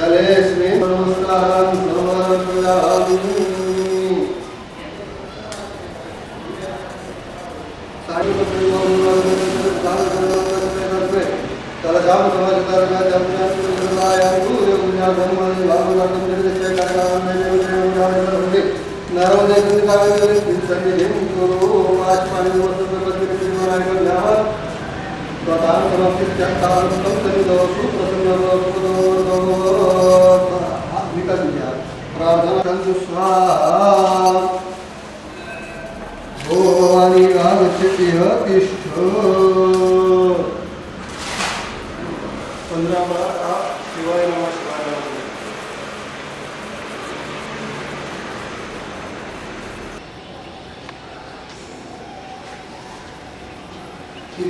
जले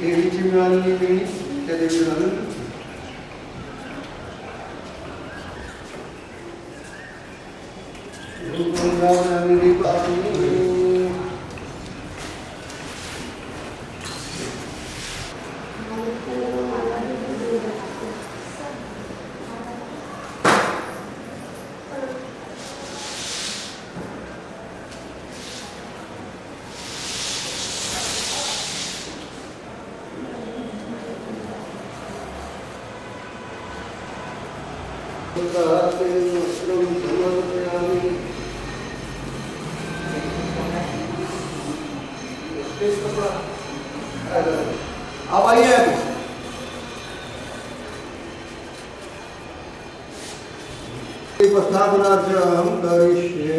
देवीची मिळालेली वेळी त्या देवीला आप आइए प्रस्थापनार्थं करिष्ये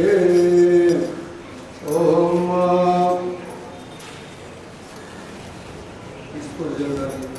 ओम इसको जल्दी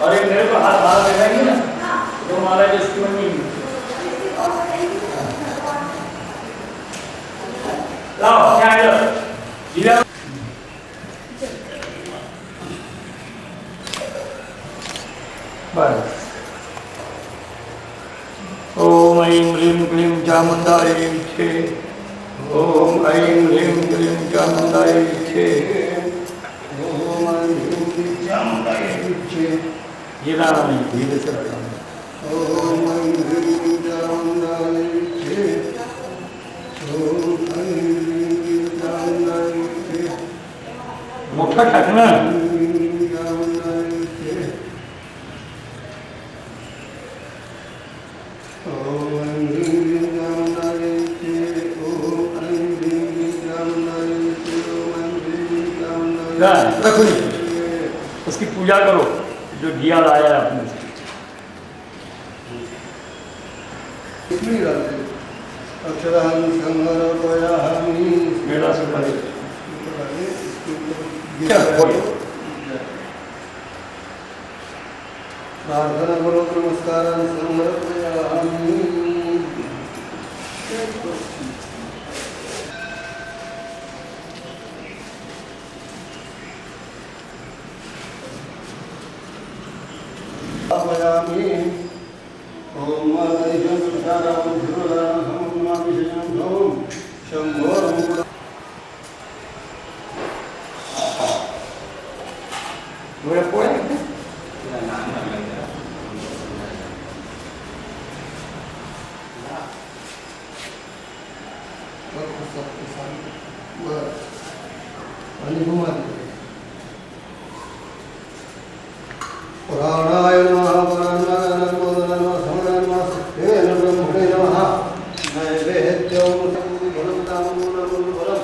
और एक मेरे को हाथ बाहर लगाएंगे ना तो हमारा जो स्टूडेंट लाओ क्या है जीरा बस ओम ऐं ह्रीं क्लीं चामुण्डायै विद्महे ओम ऐं ह्रीं क्लीं चामुण्डायै विद्महे ओम ऐं ह्रीं क्लीं चामुण्डायै विद्महे जीरा नहीं धीरे से ओम ऐं ह्रीं चामुण्डायै विद्महे ओम ऐं ह्रीं चामुण्डायै विद्महे मोटा ठकना रखो उसकी पूजा करो जो दिया लाया है आपने मेरा से प्रार्थना करो नमस्कार समर्पयामि ओम मादैशं सुचारं धुरं सममाविशं भवं शंभोरं ¿No era por ahí? पुराणाय नमः पुराणाय नमः समणाय नमः सत्येन ब्रह्मणे नमः नैवेद्यं भवतां मूलमूलफलं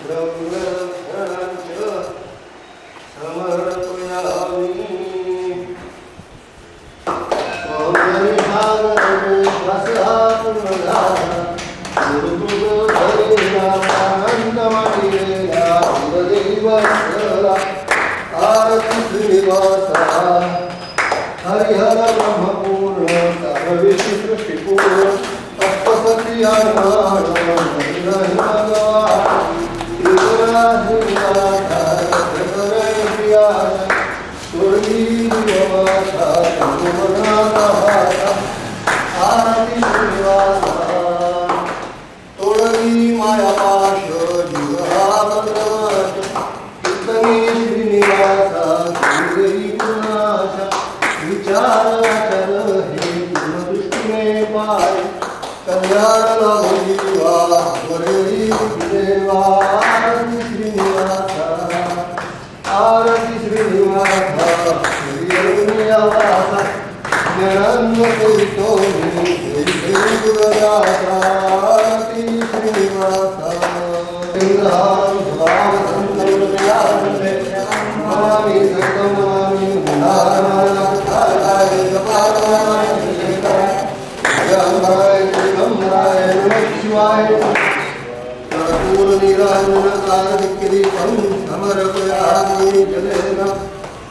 ब्रह्मशरणं च समर्पयामि ॐ हरिभागवते प्रसादमुदा गुरुगुरुहरिनामानन्दमणिरेगा गुरुदेवस्य आरति श्रीनिवासा हरिहर ब्रह्मपूर्ण सर्वविश्व सृष्टिपूर्ण तत्त्वसत्यानां भगवान्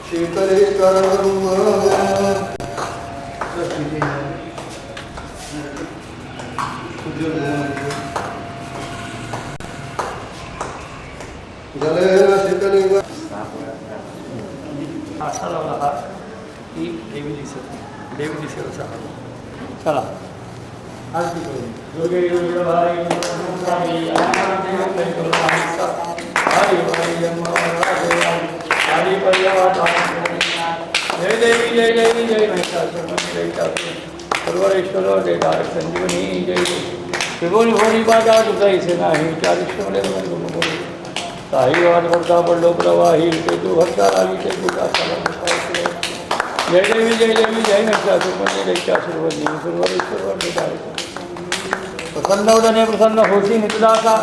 शीतले कर्म जलेन शीतलिंग असा लावला हा ही देवी दिसेल असा चला आरती करू योगे योगे भाई स्वामी अनामदेव कैकलनासा हरि हरि हरि पर्यवाता जय देवी जय महिषासुर सर्वेश्वर देदार संजीवनी जय त्रिभुवन भोरी बाजा तुझाईचे नाही चारिष्टमले बोली काही वाद भरता पडलो प्रवाही ते तू भरता आली ते तुझा जय देवी जय महिषासुर दैत्यासुरवनी सर्वेश्वर देदार प्रसन्न प्रसन्न होशी नितदासा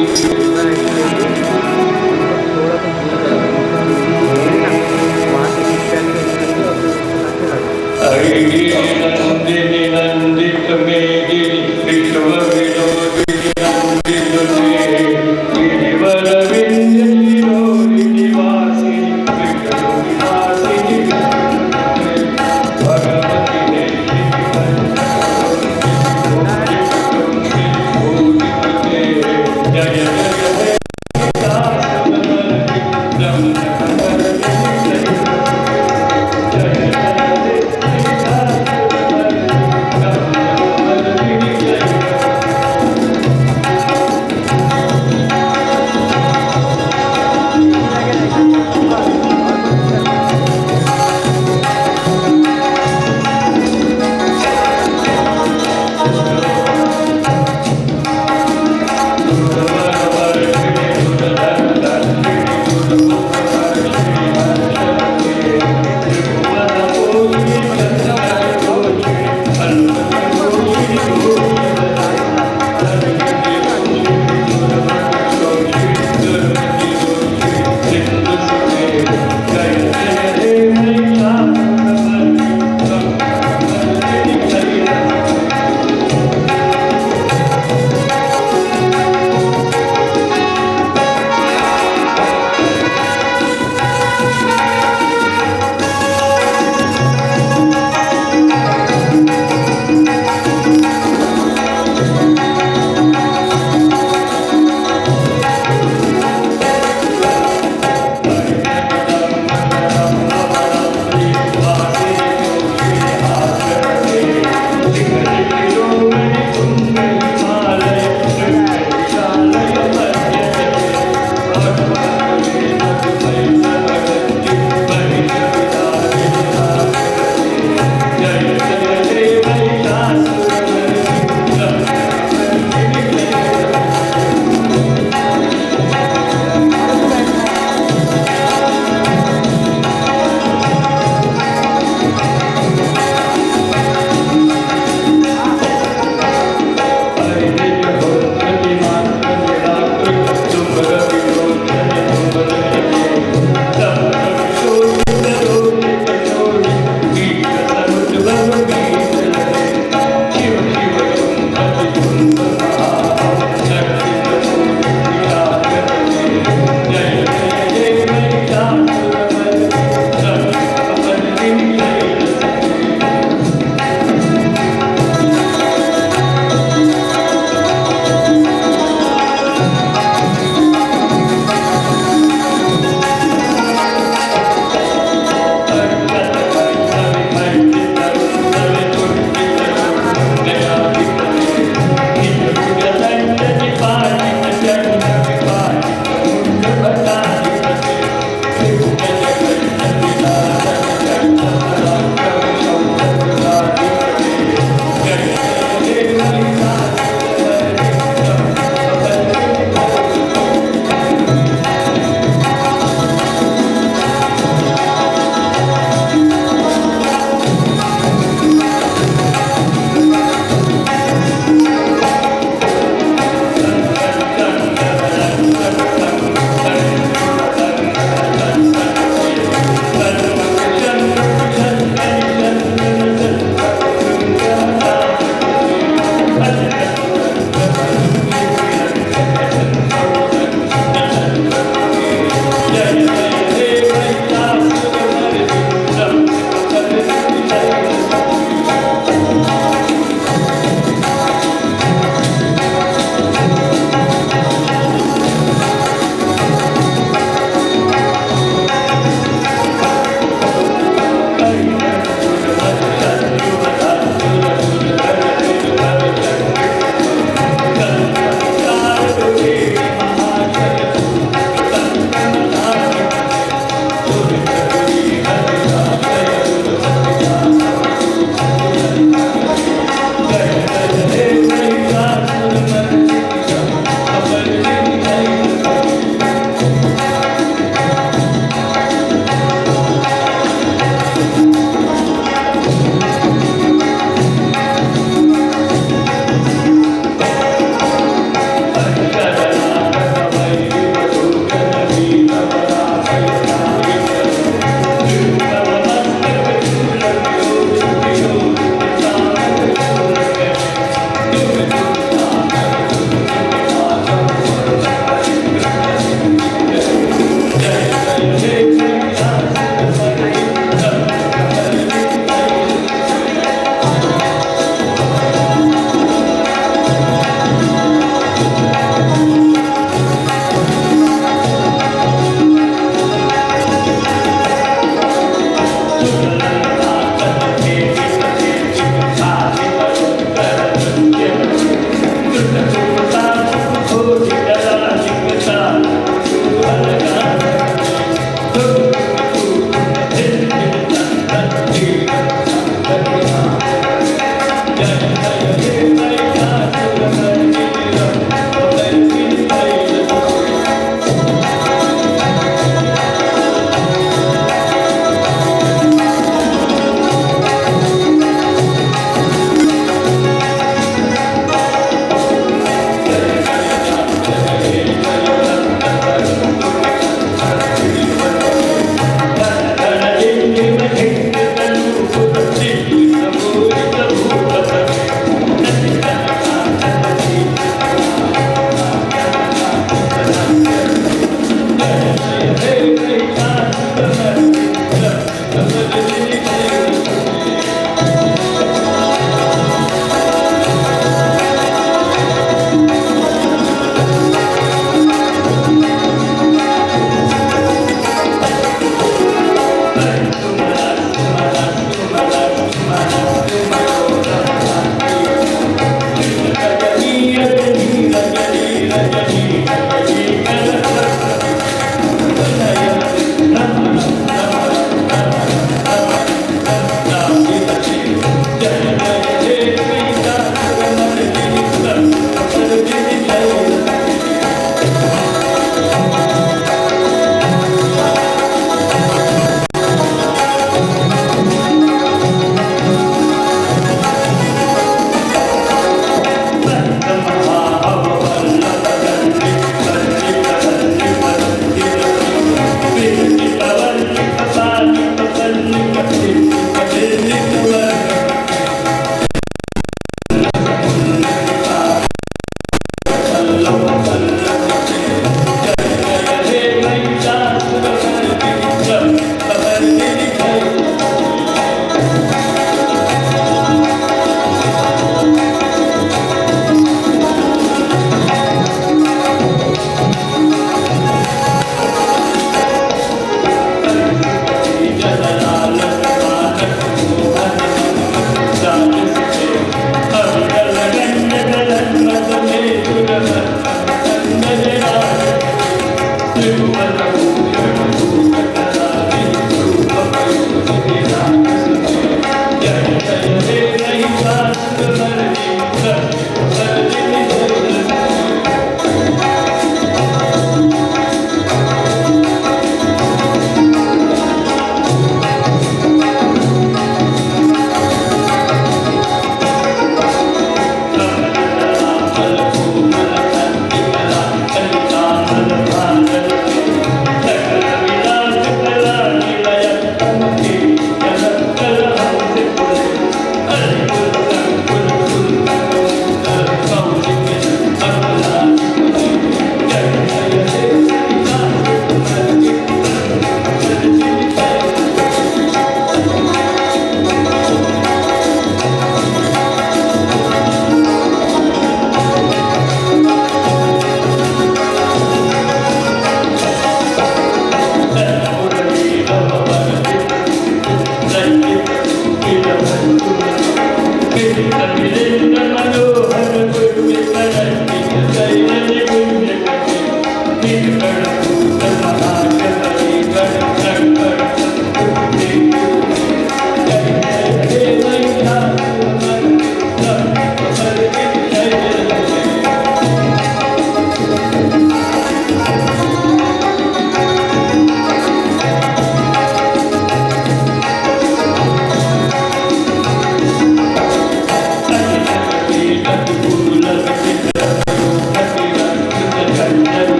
Thank you.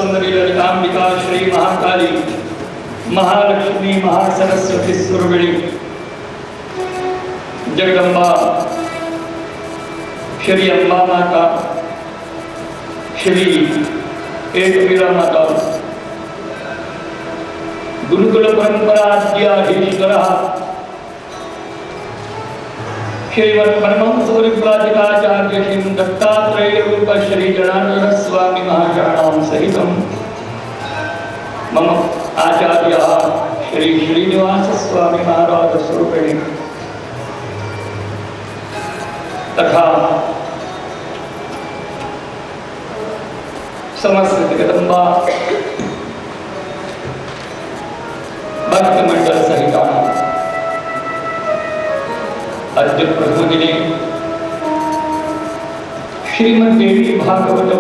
सुंदरी ललितांबिका श्री महाकाली महालक्ष्मी महासरस्वती सुरविणी जगदम्बा श्री अम्बा माता श्री एकवीरा माता गुरुकुल परंपराद्याधीश्वर श्रीमद परमहंस परिव्राजकाचार्य श्री दत्तात्रेय रूप श्री जनार्दन स्वामी महाशरणां सहितं मम आचार्य श्री श्रीनिवास स्वामी महाराज स्वरूपिणी तथा समस्त जगदम्बा भक्त मंडल सहित अद्य प्रभु दिने श्रीमद्देवी भागवत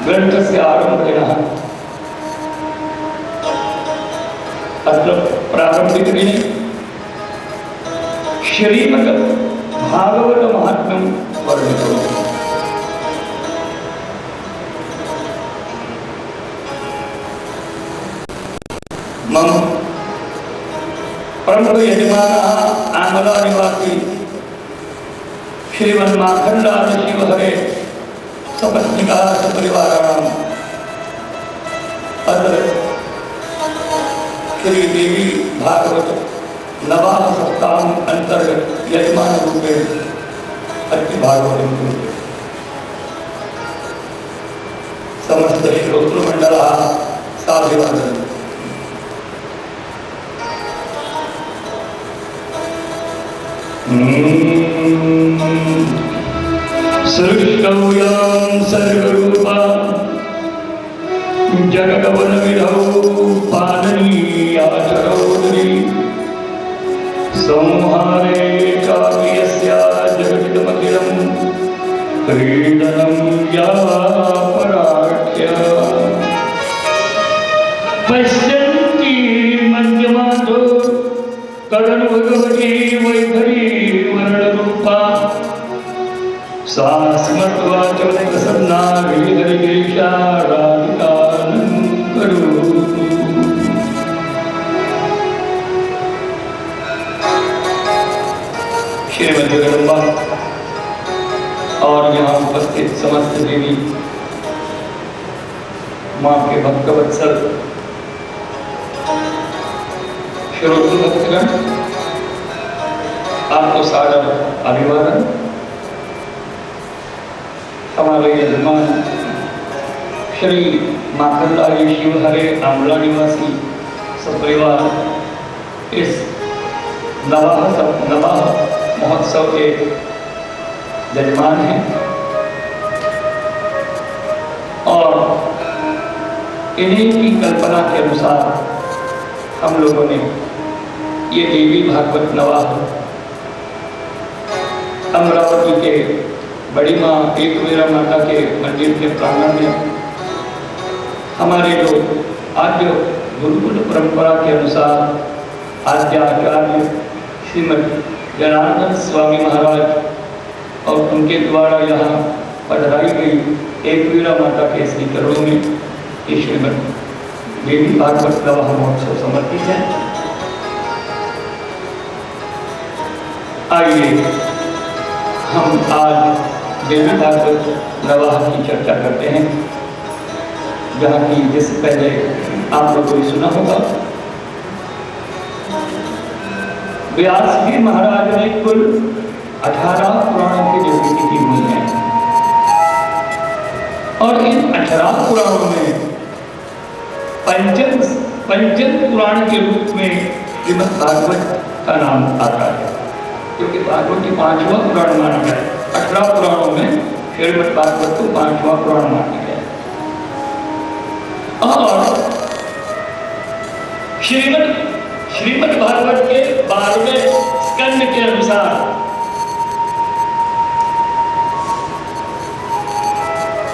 ग्रंथ से आरंभेन अत्र प्रारंभिक दिने श्रीमद् भागवत महात्म्यं वर्णितम्। मम परम यजमानः आमला निवासी श्रीमन्माखंडान शिवहरे सपत्निका सपरिवाराणाम् अत्र श्री देवी भागवत नवाह सप्ताह अंतर्गत यजमान रूपे अति भागवतं कुरुते। समस्त श्रोतृमंडलः साधुवादः। सृष्टौयां सर्वरूपा जगदवनविधौ पालनीया चरोदरी संहारे काव्यस्या जगदिदमखिलं क्रीडनं या पराख्य पश्यन्ति मध्यमातो करण भगवती वैखरी वर्णरूपा सा स्मृत्वाच प्रसन्ना हरिगिरीशा राधिकानं करोतु। श्रीमद् जगदम्बा और यहाँ उपस्थित समस्त देवी माँ के भक्तवत्सल श्रोतृ भक्तगण, आपको सादर अभिवादन। हमारे यजमान श्री माखंडारी शिवहरे आमला निवासी सपरिवार इस नवाह महोत्सव के यजमान हैं और इन्हीं की कल्पना के अनुसार हम लोगों ने ये देवी भागवत नवाह अमरावती के बड़ी माँ एकवीरा माता के मंदिर के प्रांगण में हमारे जो आद्य गुरुकुल परंपरा के अनुसार आद्य आचार्य श्रीमद जनार्दन स्वामी महाराज और उनके द्वारा यहाँ पधराई गई एकवीरा माता के श्री चरणों में ये श्रीमद देवी भागवत नवाह महोत्सव समर्पित है। आइए हम आज देवी भागवत नवाह की चर्चा करते हैं, जहाँ की जिससे पहले आप लोगों ने सुना होगा व्यास जी महाराज ने कुल 18 पुराणों की निर्मिति की हुई है और इन 18 पुराणों में पंचम पुराण के रूप में श्रीमद् भागवत का नाम आता है, क्योंकि भागवत की 5वां पुराण माना गया है। 18 पुराणों में श्रीमद् भागवत को 5वां पुराण माना गया है और श्रीमद् भागवत के 12वें स्कंद के अनुसार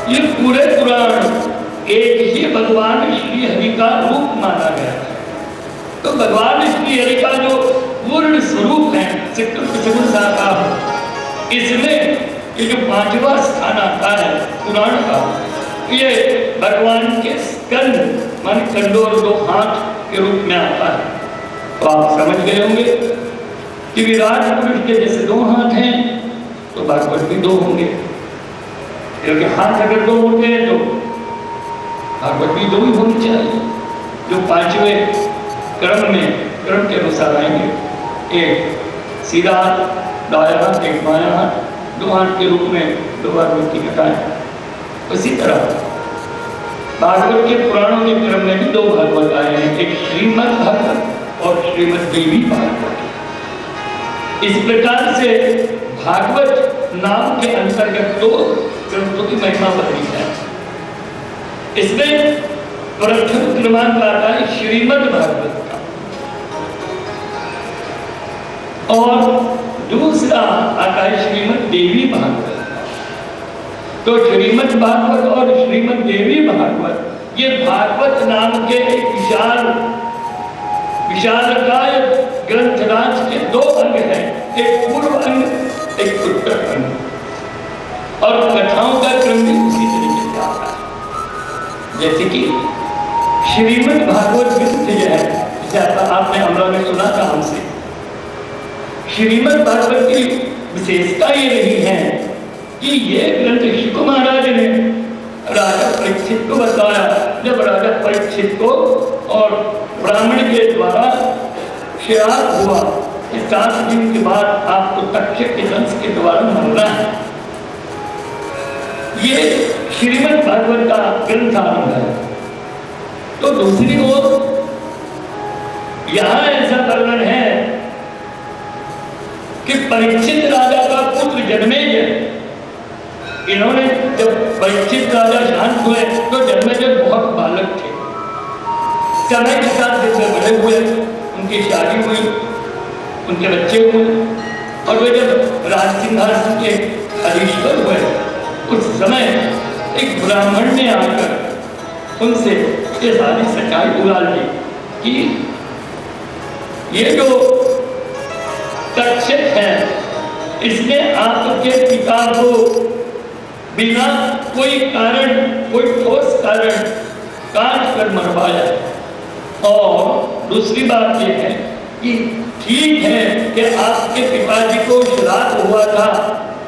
ये पूरे पुराण एक ही भगवान श्री हरि का रूप माना गया है। तो भगवान श्री हरि का जो पूर्ण स्वरूप है शाखा, इसमें ये जो 5वां स्थान आता है पुराण का, ये भगवान के स्कंद मान कंडोर 2 हाथ के रूप में आता है। तो आप समझ गए होंगे कि विराट पुरुष के जैसे 2 हाथ हैं तो भागवत भी 2 होंगे, क्योंकि हाथ अगर 2 होते हैं तो भागवत भी 2 ही होनी चाहिए, जो 5वें क्रम के अनुसार आएंगे। एक सीधा हाथ, दायां हाथ, एक बायां हाथ, 2 हाथ के रूप में 2 भागवत की कथाएं। उसी तरह भागवत के पुराणों के क्रम में भी 2 भागवत आए हैं, एक श्रीमद् भागवत और श्रीमद् देवी भागवत। इस प्रकार से भागवत नाम के अंतर्गत 2 ग्रंथों की महिमा वर्णित है। इसमें प्रथम क्रमांक आता है श्रीमद् भागवत का और दूसरा आता है श्रीमद् देवी भागवत। तो श्रीमद् भागवत और श्रीमद् देवी भागवत ये भागवत नाम के एक विशालकाय ग्रंथराज के 2 अंग हैं, एक पूर्व अंग, एक उत्तर अंग। और कथाओं का क्रम भी उसी तरीके से आता है। जैसे कि श्रीमद् भागवत ग्रंथ जो है, जैसा आपने अमला में सुना था हमसे, श्रीमद् भागवत की विशेषता ये रही है कि ये ग्रंथ शुक महाराज ने राजा परीक्षित को बताया। जब राजा परीक्षित को और ब्राह्मण के द्वारा श्राद्ध हुआ कि 7 दिन के बाद आपको तक्षक के वंश के द्वारा मरना है, ये श्रीमद् भागवत का ग्रंथ आरंभ है। तो दूसरी ओर यहां ऐसा वर्णन है कि परीक्षित राजा का पुत्र जन्मेजय, इन्होंने जब परीक्षित राजा शांत हुए तो जन्मेजय बहुत बालक थे, समय के साथ जैसे बड़े हुए, उनकी शादी हुई, उनके बच्चे हुए और वे जब राज सिंहासन के अधीश्वर हुए, उस समय एक ब्राह्मण ने आकर उनसे ये सारी सच्चाई उगाल दी कि ये जो तक्षक है इसने आपके पिता को बिना कोई कारण, कोई ठोस कारण काट कर मरवाया। और दूसरी बात यह है कि ठीक है कि आपके पिताजी को श्राद्ध हुआ था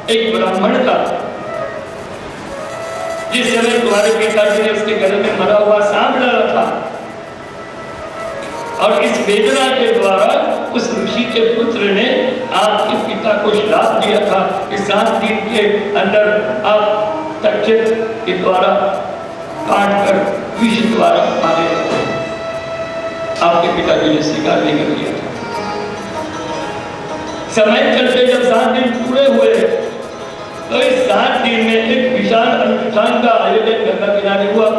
एक ब्राह्मण का, जिस समय तुम्हारे पिताजी ने उसके गले में मरा हुआ सांप डाला था, और इस वेदना के द्वारा उस ऋषि के पुत्र ने आपके पिता को श्राप दिया था कि 7 दिन के अंदर आप तक्षक के द्वारा काट कर विष द्वारा मारे। आपके पिताजी ने स्वीकार नहीं कर लिया था। समय चलते जब 7 दिन पूरे हुए तो इस 7 दिन में एक विशाल अनुष्ठान का आयोजन गंगा किनारे हुआ।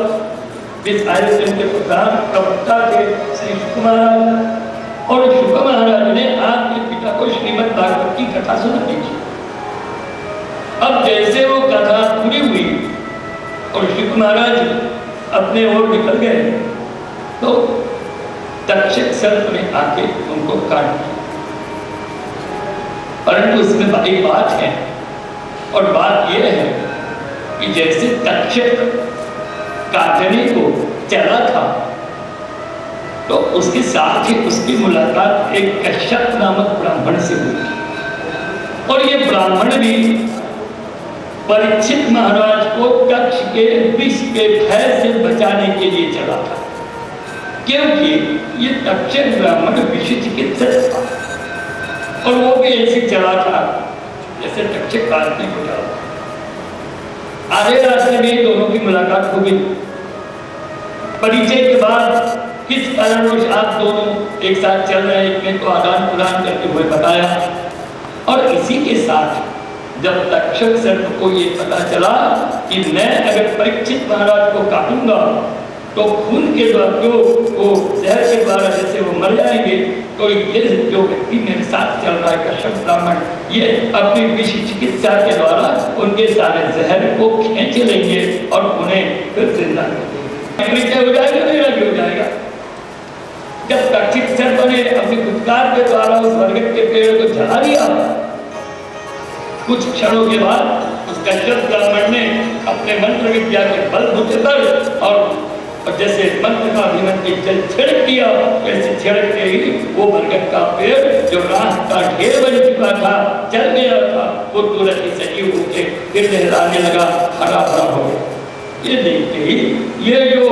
इस आयोजन के प्रधान प्रवक्ता थे श्री शुक महाराज, और शुक महाराज ने आपके पिता को श्रीमद् भागवत की कथा सुनाई थी। अब जैसे वो कथा पूरी हुई और शुक महाराज अपने ओर निकल गए तो तक्षक सर्प ने आके उनको काट दिया। परंतु उसमें एक बात है, और बात यह है कि जैसे तक्षक काटने को चला था तो उसके साथ ही उसकी मुलाकात एक कश्यप नामक ब्राह्मण से हुई थी, और ये ब्राह्मण भी परीक्षित महाराज को तक्ष के विष के भय से बचाने के लिए चला था, क्योंकि ये तक्षक ब्राह्मण विष चिकित्सक था और वो भी ऐसे चला था जैसे तक्षक काटने को चला था। आधे रास्ते में दोनों की मुलाकात हो गई। परिचय के बाद किस कारणवश आप दोनों एक साथ चल रहे हैं, एक को आदान प्रदान करते हुए बताया, और इसी के साथ जब तक्षक सर्प को ये पता चला कि मैं अगर परीक्षित महाराज को काटूंगा तो खून के द्वारा जो वो जहर के द्वारा जैसे वो मर जाएंगे, तो ये जो व्यक्ति मेरे साथ चल रहा है कश्यप ब्राह्मण, ये अपनी विष चिकित्सा के द्वारा उनके सारे जहर को खींच लेंगे और उन्हें फिर जिंदा कर देंगे। हो जाएगा, निरागी हो जाएगा। जब तक्षक सर्प ने अपने गुप्तकार के द्वारा उस बरगद के पेड़ को जला दिया, कुछ क्षणों के बाद उस उस कश्यप ब्राह्मण ने अपने मंत्र विद्या के बलबूते पर और जैसे मंत्र का अभिमंत्री जल छिड़क दिया, वैसे छिड़कते ही वो बरगद का पेड़ जो राख का ढेर बन चुका था, जल गया था, वो तुरंत ही सजीव होके फिर लहराने लगा, हरा भरा हो गया। ये देखते ही ये जो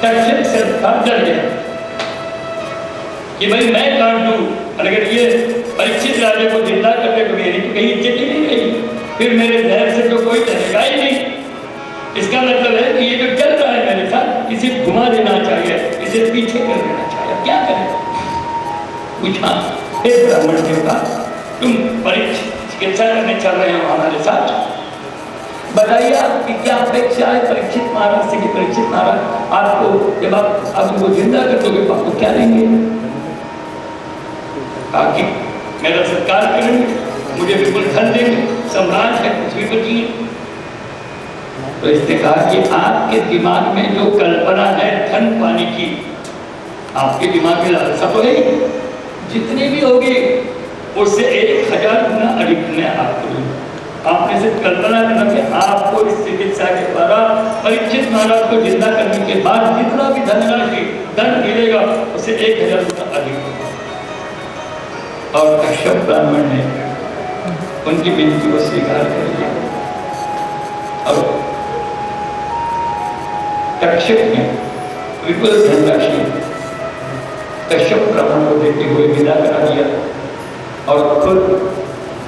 तक्षक सिर्फ था डर गया कि भाई मैं काट दूं, अगर ये परीक्षित राजा को जिंदा करने को मेरी तो कहीं इज्जत ही नहीं रही, फिर मेरे जहर से तो कोई डरेगा ही नहीं। इसका मतलब है कि ये जो चल रहा है मेरे साथ, इसे घुमा देना चाहिए, इसे पीछे कर देना चाहिए। क्या करें? पूछा, हे ब्राह्मण देवता, तुम परीक्षित चिकित्सा करने चल रहे हो हमारे साथ, बताइए आपकी क्या अपेक्षा है परीक्षित महाराज से? कि परीक्षित महाराज आपको जब आप उनको जिंदा कर दोगे तो आपको क्या देंगे? कि मेरा सत्कार करेंगे, मुझे बिल्कुल धन देंगे, सम्राट है, पृथ्वी पर जी। तो इसने कहा कि आपके दिमाग में जो कल्पना है धन पाने की, आपके दिमाग में लालसा तो है, जितनी भी होगी उससे 1000 गुना अधिक मैं आपको दूंगा। आपने सिर्फ कल्पना करना कि आपको इस चिकित्सा के द्वारा परीक्षित महाराज को जिंदा करने के बाद जितना भी धनराशि धन मिलेगा उससे 1000 गुना अधिक। और कश्यप ब्राह्मण ने उनकी विनती को स्वीकार कर लिया और तक्षक ने विपुल धनराशि कश्यप ब्राह्मण को देते हुए विदा करा दिया और खुद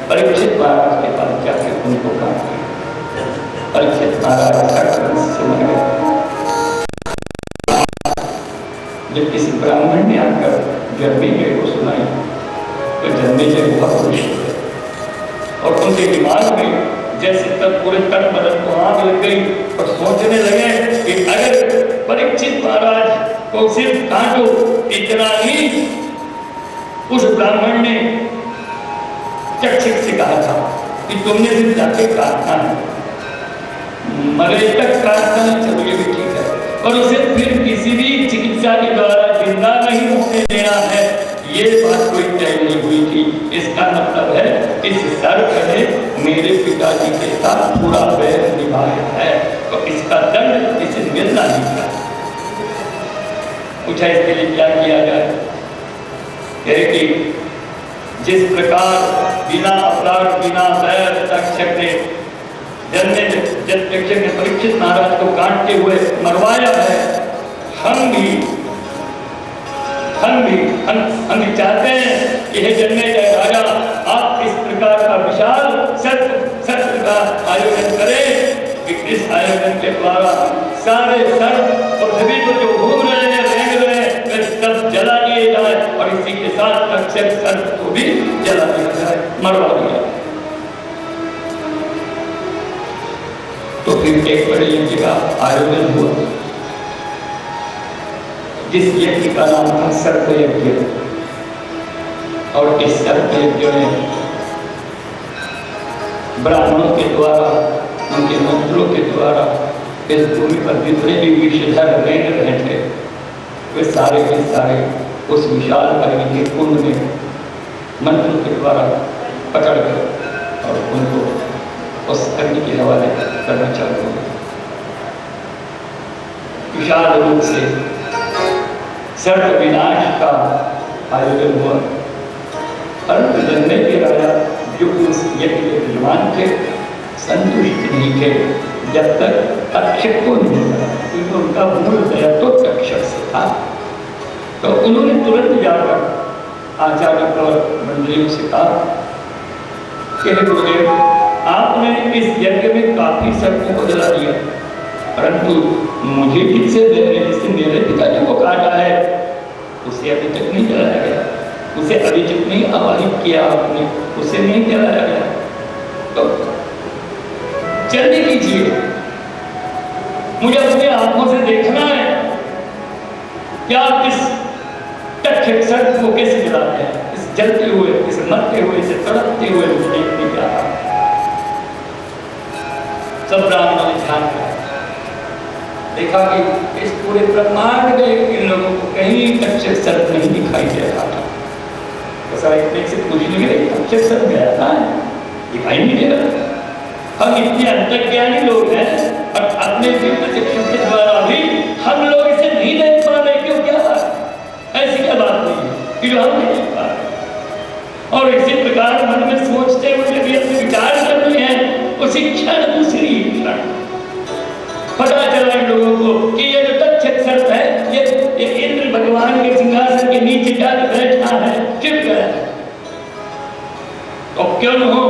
परीक्षित महाराज के पास जाकर उनको काट दिया। परीक्षित महाराज से मर गए। जब किसी ब्राह्मण ने आकर जन्मेजय को सुनाई तो जन्मेजय बहुत खुश हुए और उनके दिमाग में जैसे तब पूरे तन बदन को आग लग गई और सोचने लगे कि अगर परीक्षित महाराज को सिर्फ काटो, इतना ही उस ब्राह्मण ने तक्षक से कहा था कि तुमने सिर्फ जाके काटना है, मरे तक काटना है, चलो ये भी ठीक है, और उसे फिर किसी भी चिकित्सा के द्वारा जिंदा नहीं होने देना है। ये बात कोई तय नहीं हुई थी। इसका मतलब है इस सर्प ने मेरे पिताजी के साथ पूरा वैर निभाया है, तो इसका दंड इसे मिलना ही था। पूछा इसके लिए क्या किया जाए? कहे कि जिस प्रकार बिना अपराध बिना वैर तक्षक ने परीक्षित महाराज को काटते हुए मरवाया है, हम भी चाहते हैं कि हे जन्मेजय राजा, आप इस प्रकार का विशाल सत्र का आयोजन करें कि इस आयोजन के द्वारा सारे सर्प पृथ्वी पर जो घूम रहे हैं, रेंग रहे हैं, वे सब जला दिए जाए और इसी के साथ तक्षक सर्प को भी जला दिया जाए, मरवा दिया। तो फिर एक बड़े यज्ञ का आयोजन हुआ जिस यज्ञ का नाम था सर्प यज्ञ। और इस सर्प यज्ञ में ब्राह्मणों के द्वारा, उनके मंत्रों के द्वारा इस भूमि पर जितने भी विषधर रेंग रहे थे, वे सारे के सारे उस विशाल अग्नि के कुंड में मंत्रों के द्वारा पकड़ कर और उनको उस अग्नि के हवाले करना चाहते हैं। विशाल रूप से सर्प विनाश का आयोजन हुआ, परंतु जन्मे के राजा जो उस यज्ञ के विद्वान थे संतुष्ट नहीं थे जब तक तक्षक को नहीं मिला, क्योंकि उनका मूल दया तो तक्षक से था। तो उन्होंने तुरंत जाकर आचार्य और मंडलियों से कहा कि गुरुदेव, आपने इस यज्ञ में काफी सर्पों को जला दिया, परंतु मुझे जिससे मेरे पिताजी को काटा है उसे अभी तक नहीं जलाया गया, उसे अभी तक नहीं आवाहित किया आपने, उसे नहीं जलाया गया। तो जल्दी कीजिए, मुझे अपनी आंखों से देखना है कि आप इस तक्षक सर्प को कैसे जलाते हैं, इस जलते हुए, इस मरते हुए, इसे तड़पते हुए देखने क्या था। सब ब्राह्मणों ने ध्यान किया, देखा कि इस पूरे ब्रह्मांड में इन लोगों को कहीं तक्षक सर्प नहीं दिखाई दे रहा था। तो सारा एक से पूछने के लिए तक्षक सर्प गया था, दिखाई नहीं दे रहा। हम इतने अंतर्ज्ञानी लोग हैं और अपने दिव्य चक्षु के द्वारा भी हम लोग इसे नहीं देख पा रहे। क्यों? क्या ऐसी क्या बात नहीं है कि जो हम नहीं देख पा रहे? और इसी प्रकार मन में सोचते हुए भी अपने विचार करने हैं, उसी क्षण दूसरी क्षण पता चला इन लोगों को कि ये जो तक्षक सर्प है ये इंद्र भगवान के सिंहासन के नीचे जाकर बैठा है, छिप गया है। तो क्यों न हो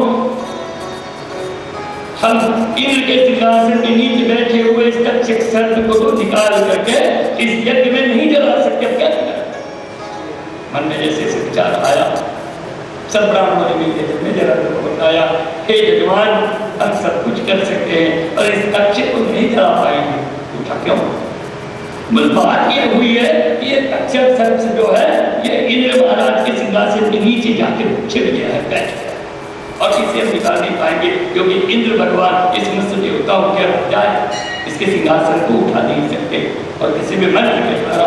हम इंद्र के सिंहासन के नीचे बैठे हुए इस तक्षक सर्प को तो निकाल करके इस यज्ञ में नहीं जला सकते। क्या मन में जैसे से विचार आया, सब ब्राह्मणों ने जरा बताया, हे यजमान हम सब कुछ कर सकते हैं और इस तक्षक को नहीं जला पाएंगे। पूछा क्यों? बात ये हुई है कि ये तक्षक सर्प जो है ये इंद्र महाराज के सिंहासन के नीचे जाके छिप गया है, बैठ गया और इसे हम निकाल नहीं पाएंगे क्योंकि इंद्र भगवान इस मत्स्य देवताओं के राजा है, इसके सिंहासन को उठा नहीं सकते और किसी भी मंत्र के द्वारा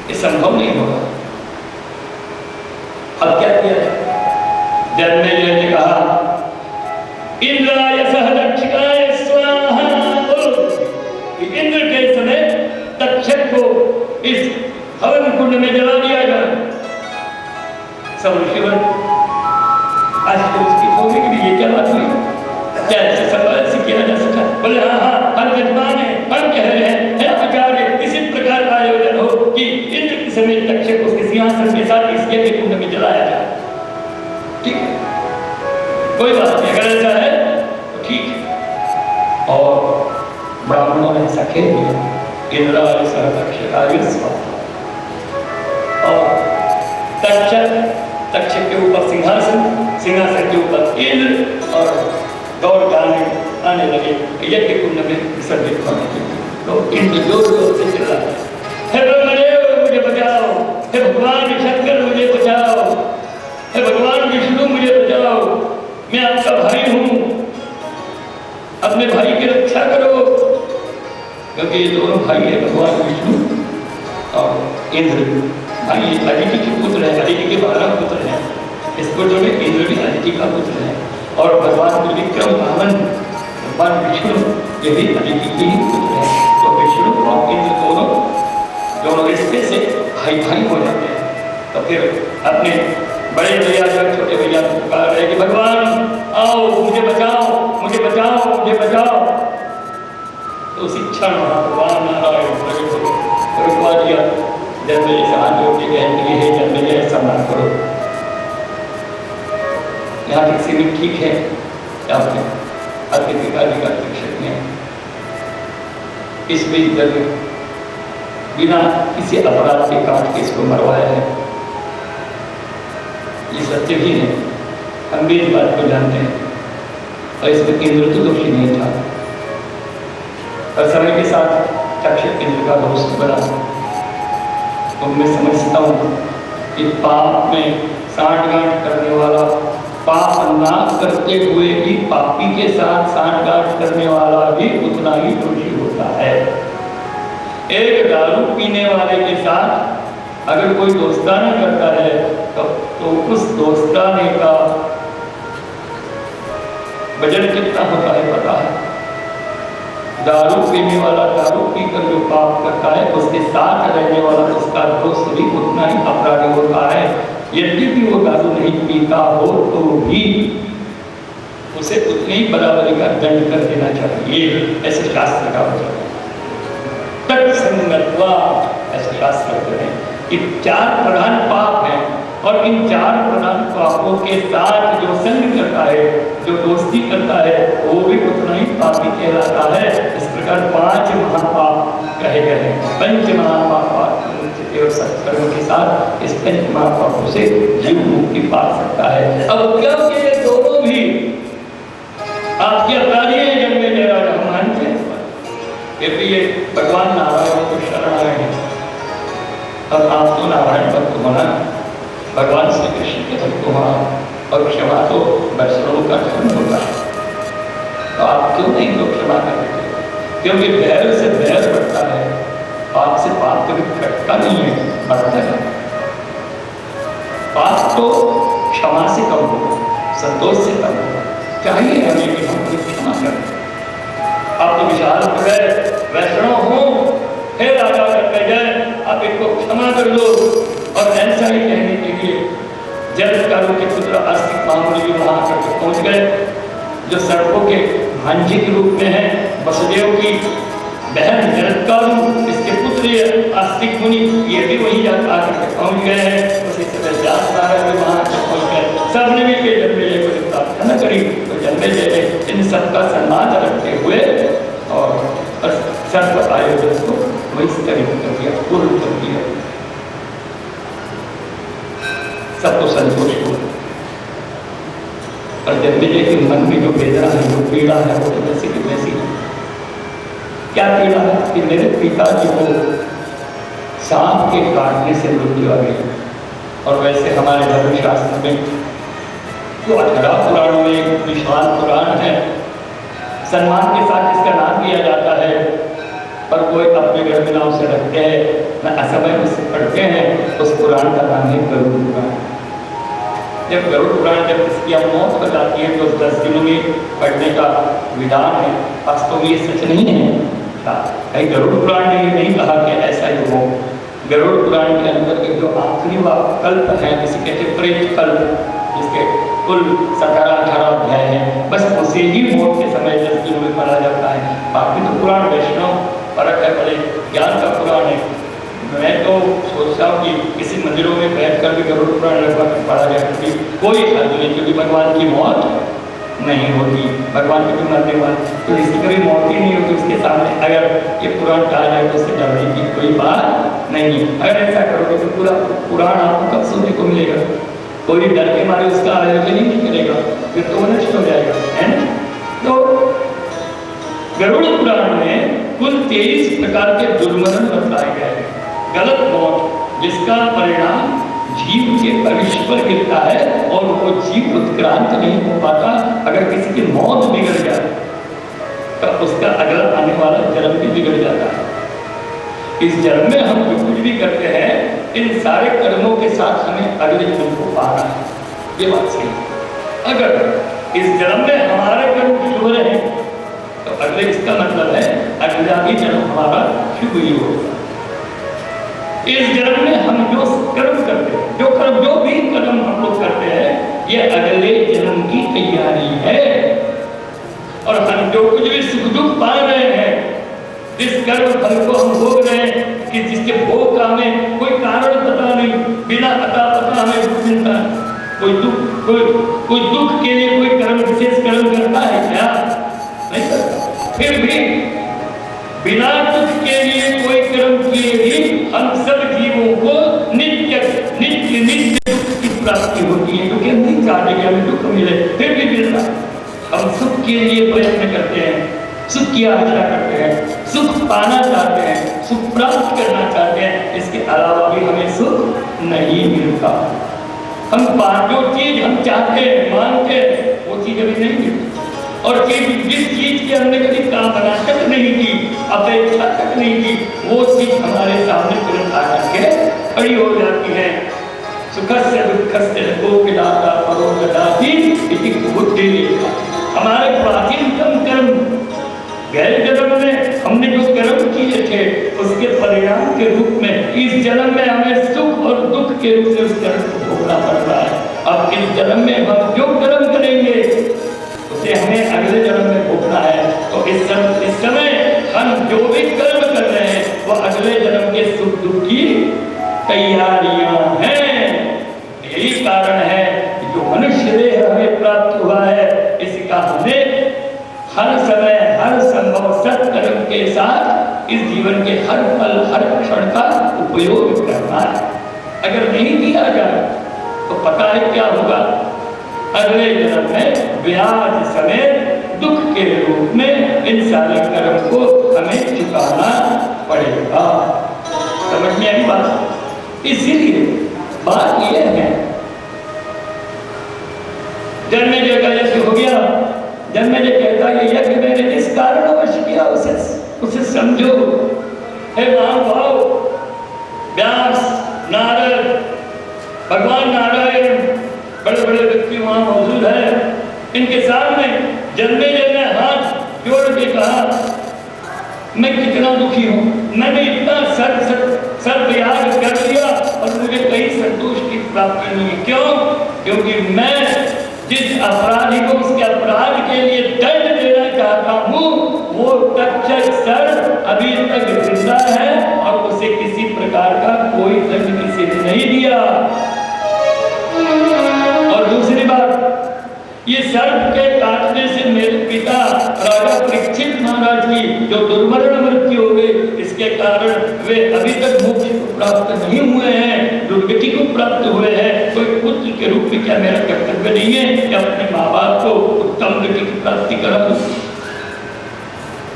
ये संभव नहीं होगा। अब क्या किया? जन्मेजय ने कहा इंद्राय सह तक्षकाय स्वाहा, इंद्र के समय तक्षक को इस हवन कुंड में जला दिया जाए। सब ऋषिवर आश्चर्यचकित हो गए कि ये क्या बात हुई, क्या ऐसे संभव से किया जा सकता? बोले हाँ हाँ हम यजमान हैं, हम कह रहे हैं आचार्य इसी प्रकार का आयोजन हो कि इंद्र के समय तक्षक उसके सिंहासन के साथ इस यज्ञ कुंड में जलाया जाए। ठीक है, कोई बात नहीं, अगर ऐसा है तो ठीक है। और ब्राह्मणों ने ऐसा कह दिया, इंद्राय सह तक्षकाय स्वाहा। और तक्षक के ऊपर सिंहासन, सिंहासन के ऊपर इंद्र और दौड़ आने लगे यज्ञ कुंड में विसर्जित होने के लिए। तो इंद्र जोर जोर से चिल्लाए, हे ब्रह्मदेव मुझे बचाओ, हे भगवान शंकर मुझे बचाओ, हे भगवान विष्णु मुझे बचाओ, मैं आपका भाई हूँ, अपने भाई की रक्षा करो। क्योंकि ये दोनों भाई है, भगवान विष्णु और इंद्र। भाई अदिति के पुत्र है, अदिति के 12 पुत्र हैं, इस पुत्र में इंद्र भी अदिति का पुत्र है और भगवान विक्रम वामन भगवान विष्णु ये भी अदिति के ही पुत्र है। तो विष्णु और इंद्र दोनों रिश्ते से भाई भाई हो जाते हैं। तो फिर अपने बड़े भैया जो छोटे भैया को पुकार रहे कि भगवान आओ मुझे बचाओ, मुझे बचाओ, मुझे बचाओ। तो उसी क्षण भगवान नारायण रुकवा दिया। जन्मेजय से हाथ जोड़ के कहते हैं, हे जन्मेजय ऐसा ना करो, यहाँ किसी में ठीक है आपके पिताजी का शिक्षक में इस बीच जब बिना किसी अपराध के काट के इसको मरवाया है, ये सत्य भी है, हम भी इस बात को जानते हैं। और इसमें इंद्र तो दोषी नहीं था, और समय के साथ तक्षक इंद्र का दोष बना। तो मैं समझता हूँ कि पाप में सांठगांठ करने वाला, पाप ना करते हुए भी पापी के साथ सांठगांठ करने वाला भी उतना ही दोषी होता है। एक दारू पीने वाले के साथ अगर कोई दोस्ताना करता है तो उस दोस्ताने का वजन कितना होता है पता है? दारू पीने वाला दारू पीकर जो पाप करता है उसके साथ रहने वाला उसका दोस्त भी उतना ही अपराधी होता है। यद्यपि वो दारू नहीं पीता हो तो भी उसे उतने ही बराबरी का दंड कर देना चाहिए, ऐसे शास्त्र का वचन है। तत्संगत्वा ऐसे शास्त्र कहते हैं कि 4 प्रधान पाप हैं और इन 4 प्रधान पापों के साथ जो संग करता है, जो दोस्ती करता है, वो भी उतना ही पापी कहलाता है। इस प्रकार 5 महापाप कहे गए हैं। 5 महापाप केवल सत्कर्म के साथ इस 5 महापापों से जीव मुक्ति पा सकता है। अब क्योंकि ये दोनों भी आपके अपराधी हैं, जन्मेजय राजा हम मानते हैं, फिर भी ये भगवान नारायण को शरण आए हैं और आप तो नारायण भक्त होना, भगवान श्री कृष्ण के भक्त होना और क्षमा तो वैष्णवों का धर्म होता है। तो आप क्यों नहीं लोग क्षमा कर देते? क्योंकि बैर से बैर बढ़ता है, पाप से पाप कभी घटता नहीं है, बढ़ता है। पाप तो क्षमा से कम होगा, संतोष से कम होगा। चाहिए हमें कि हम उन्हें क्षमा करें। आप तो विशाल हो गए, वैष्णव हो, हे राजा करके जाए, आप इनको क्षमा कर दो। और ऐसा ही कहने के लिए जलत्कारों के पुत्र आस्तिक महामुनि भी वहां करके पहुंच गए, जो सड़कों के भांजे के रूप में है। वसुदेव की बहन जलत्कारु, इसके पुत्र आस्तिक मुनि, ये भी वहीं जाकर आकर पहुंच गए हैं। उसी तरह जात सारा भी वहां तक पहुंच गए। सबने भी के जन्मेजय को प्रार्थना करी, तो जन्मेजय ने इन सबका सम्मान रखते हुए और सर्व आयोजन को विस्तरित कर दिया, पूर्ण कर दिया। सबको संतोष हुआ। और जन्मेजय के मन में जो वेदना है, जो पीड़ा है, वो तो वैसी की वैसी है। क्या पीड़ा है कि मेरे पिताजी को सांप के काटने से मृत्यु आ गई। और वैसे हमारे धर्मशास्त्र में जो 18 पुराणों में एक विशाल पुराण है, सम्मान के साथ इसका नाम दिया जाता है, पर कोई अपने घर में नाम से रखते हैं न असमय उससे पढ़ते हैं। उस पुराण का नाम है गरुड़ पुराण। जब गरुड़ पुराण जब इसकी मौत हो जाती है तो 10 दिनों में पढ़ने का विधान है। वास्तव में ये सच नहीं है। कहीं गरुड़ पुराण ने ये नहीं कहा कि ऐसा ही हो। गरुड़ पुराण के अंदर एक जो आखिरी कल्प है, जिसे कहते हैं प्रेत कल्प, जिसके कुल 17-18 अध्याय हैं, बस उसे ही मौत के समय 10 दिनों में पढ़ा जाता है। बाकी तो पुराण वैष्णव परक है, बड़े ज्ञान का पुराण है। मैं तो सोचता हूँ कि किसी मंदिरों में बैठकर भी गरुड़ पुराण लगभग पढ़ा जाए, क्योंकि कोई हद नहीं, क्योंकि भगवान की मौत नहीं होती, भगवान के भी मरने वाले, तो इसकी कभी मौत ही नहीं होती। उसके सामने अगर ये पुराण कहा जाए तो उससे डरने की कोई बात नहीं। अगर ऐसा करोगे तो पूरा पुराण आपको कब सुनने को मिलेगा? कोई डर के मारे उसका आयोजन ही नहीं करेगा, फिर तो नष्ट हो जाएगा, है ना? तो गरुड़ पुराण में कुल 23 प्रकार के दुर्मरण बताए गए हैं। गलत मौत, जिसका परिणाम जीव के भविष्य पर गिरता है और वो जीव उत्क्रांत नहीं हो पाता। अगर किसी की मौत बिगड़ जाए तो उसका अगला आने वाला जन्म भी बिगड़ जाता है। इस जन्म में हम जो कुछ भी करते हैं, इन सारे कर्मों के साथ हमें अगले जन्म को पाना है। ये बात सही है। अगर इस जन्म में हमारे कर्म शुभ रहे तो अगले, इसका मतलब है अगला भी जन्म हमारा शुभ ही होगा। इस जन्म में हम जो कर्म करते हैं, जो भी कर्म हम लोग करते हैं, ये अगले जन्म की तैयारी है। और हम जो कुछ भी सुख दुख पा रहे हैं, जिस कर्म फल को हम भोग रहे हैं, कि जिसके भोग का हमें कोई कारण पता नहीं, बिना अता पता हमें दुख मिलता है। कोई दुख के लिए कोई कर्म, विशेष कर्म करता है क्या? नहीं करता। फिर भी बिना दुख के लिए कोई कर्म किए भी हम सब जीवों को नित्य नित्य नित्य दुख की प्राप्ति होती है, क्योंकि हम नहीं चाहते कि हमें दुख मिले, फिर भी मिलता। हम सुख के लिए प्रयत्न करते हैं, सुख की आशा करते हैं, सुख पाना चाहते हैं, सुख प्राप्त करना चाहते हैं। इसके अलावा भी हमें सुख नहीं मिलता। हम जो चीज हम चाहते हैं, मांगते हैं, वो चीज अभी नहीं मिलती। और जिस चीज की हमने कभी कामना तक नहीं की, अपेक्षा तक नहीं की, वो चीज हमारे सामने तुरंत आकर के खड़ी हो जाती है। सुखस्य दुःखस्य कोकिलाता परोगदाति इति बुद्धि। हमारे प्राचीनतम कर्म, गए जन्म में हमने जो कर्म किए थे, उसके परिणाम के रूप में इस जन्म में हमें सुख और दुख के रूप में उस कर्म को भोगना पड़ रहा है। अब इस जन्म में हम जो कर्म करेंगे उसे हमें अगले जन्म में भोगना है। तो इस समय हम जो भी कर्म कर रहे हैं, वो अगले जन्म के सुख दुख की तैयारियां हैं। यही कारण है कि जो मनुष्य देह हमें प्राप्त हुआ है, इसका हमें हर समय हर संभव सत्कर्म के साथ इस जीवन के हर पल हर क्षण का उपयोग करना है। अगर नहीं किया जाए तो पता है क्या होगा? अगले जन्म में ब्याज समेत दुख के रूप में इन सारे कर्म को हमें चुकाना पड़ेगा। समझ में आई बात? इसीलिए बात यह है, जन्मेजय का यज्ञ हो गया। जन्मेजय कहता है, यज्ञ मैंने जिस कारणवश किया उसे समझो। हे महानुभाव, व्यास, नारद, भगवान नारायण, बड़े बड़े व्यक्ति वहां मौजूद है। इनके सामने जन्मेजय ने हाथ जोड़ के कहा, मैं कितना दुखी हूँ, मैंने इतना सर्वयाग कर दिया और मुझे कहीं संतोष की प्राप्ति नहीं है। क्यों? क्योंकि मैं जिस अपराधी को उसके अपराध के लिए दंड देना चाहता हूँ, वो तक्षक सर्प अभी तक जिंदा है और उसे किसी प्रकार का कोई दंड किसी ने नहीं दिया। और दूसरी बात, ये सर्प के काटने से मेरे पिता राजा परीक्षित महाराज की जो दुर्मरण मृत्यु हो गई, इसके कारण वे अभी तक मोक्ष को प्राप्त नहीं हुए हैं, दुर्गति को प्राप्त हुए हैं। कोई पुत्र के रूप में क्या मेरा कर्तव्य नहीं है कि अपने माँ बाप को उत्तम गति की प्राप्ति कराऊं?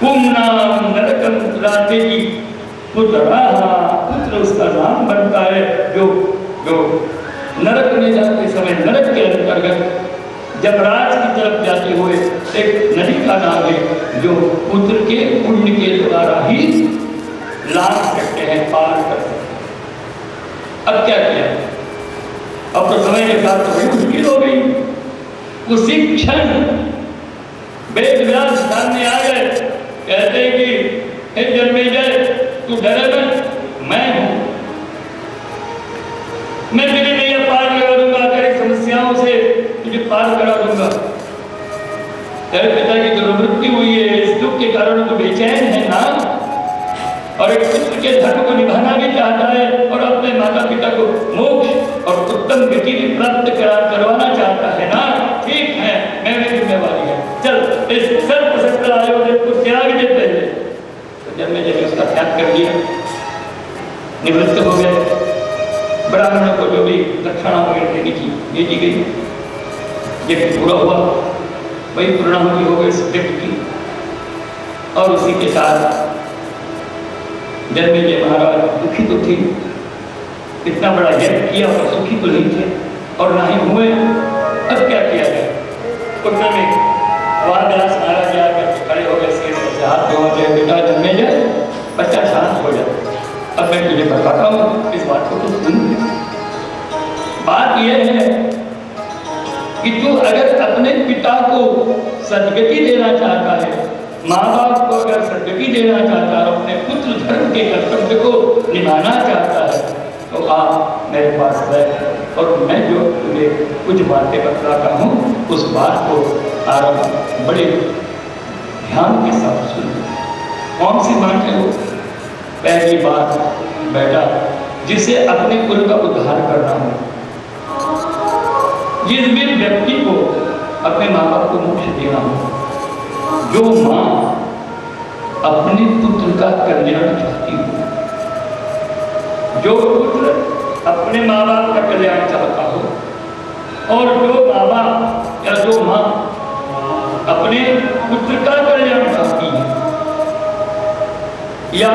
पुण्यम नरकम राते की पुत्र उसका नाम बनता है जो नरक में जाते समय, नरक के अंतर्गत जमराज की तरफ जाते हुए एक नदी का नाम है जो पुत्र के पुण्य के द्वारा ही लाभ करते हैं, पार कर सकते हैं। अब क्या किया? अब तो समय के साथ तो बड़ी मुश्किल हो गई। उसी क्षण वेद व्यास सामने आ गए, कहते हैं कि हे जन्मेजय, तू डरे मत, मैं हूं, मैं तेरी नैया पार लगा दूंगा, तेरी समस्याओं से तुझे पार करा दूंगा। तेरे पिता की जो मृत्यु हुई है, इस दुख के कारण तू बेचैन है ना, और एक पुत्र के धर्म को निभाना भी चाहता है और अपने माता पिता को मोक्ष और उत्तम गति भी प्राप्त करवाना चाहता है ना। ठीक है, मेरी जिम्मेवारी है, चल इस सर्वशक्ति आयोजन को त्याग दे पहले। तो जब मैं जब उसका त्याग कर दिया, निवृत्त हो गए। ब्राह्मणों को जो भी दक्षिणा वगैरह देनी थी दे दी गई। जब पूरा हुआ, वही पूर्णाहुति हो गई व्यक्ति की, और उसी के साथ जन्मेजय महाराज दुखी तो थे, इतना बड़ा यज्ञ किया और सुखी तो नहीं थे और ना ही हुए। अब क्या किया जाए? उतने में वहां व्यास महाराज आकर खड़े हो गए, से हाथ जोड़ के, बेटा जन्मेजय, बच्चा शांत हो जाए, अब मैं तुझे बताता हूँ, इस बात को तो सुन। बात यह है कि तू अगर अपने पिता को सदगति देना चाहता है, माँ बाप को अगर सदगति देना चाहता है, अपने पुत्र धर्म के कर्तव्य को निभाना चाहता है, तो आप मेरे पास बैठ और मैं जो तुझे कुछ बातें बतलाता हूँ, उस बात को आरंभ बड़े ध्यान के साथ सुन। कौन सी बात है वो? पहली बात, बेटा, जिसे अपने कुल का उद्धार करना हो, जिस भी व्यक्ति को अपने माँ बाप को मोक्ष देना हो, जो माँ अपने पुत्र का कल्याण चाहती हो, जो पुत्र अपने माँ बाप का कल्याण चाहता हो, और जो माँ बाप या जो माँ अपने पुत्र का कल्याण चाहती है, या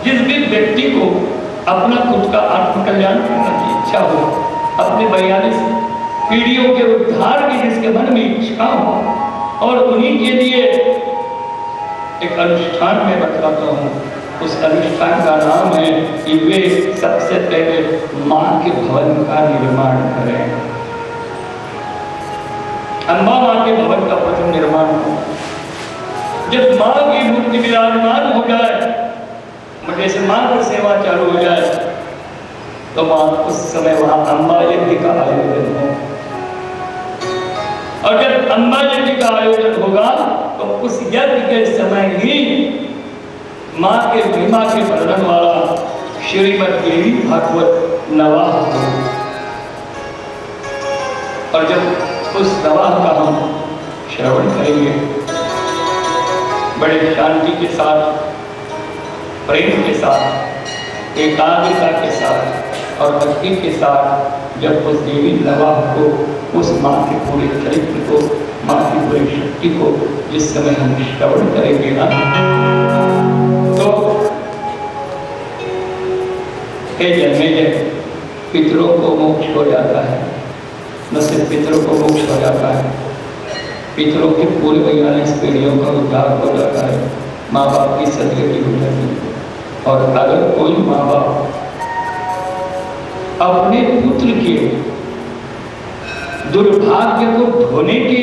जिस भी व्यक्ति को अपना खुद का आत्मकल्याण करने की इच्छा हो, अपने 42 पीढ़ियों के उद्धार की जिसके मन में इच्छा हो, और उन्हीं के लिए एक अनुष्ठान में बतलाता हूँ। उस अनुष्ठान का नाम है कि वे सबसे पहले माँ के भवन का निर्माण करें। अम्बा माँ के भवन का प्रथम निर्माण हो। जब माँ की मूर्ति विराजमान हो जाए, जैसे माँ की सेवा चालू हो जाए, तो माँ उस समय वहां अम्बा यज्ञ का आयोजन हो, और जब अम्बा यज्ञ का आयोजन होगा तो उस यज्ञ के समय ही माँ के महिमा के वर्णन वाला श्रीमद् देवी भागवत नवाह हो। और जब उस नवाह का हम श्रवण करेंगे, बड़े शांति के साथ, प्रेम के साथ, एकाग्रता के साथ और भक्ति के साथ, जब उस देवी नवाह को, उस माँ के पूरे चरित्र को, माँ की पूरी शक्ति को जिस समय हम श्रवण करेंगे ना, तो हे जन्मेजय, पितरों को मोक्ष हो जाता है। न सिर्फ पितरों को मोक्ष हो जाता है, पितरों के पूरे 42 पीढ़ियों का उद्धार हो जाता है, माँ बाप की सदगति हो जाती है। और अगर कोई माँ बाप अपने पुत्र के दुर्भाग्य को धोने की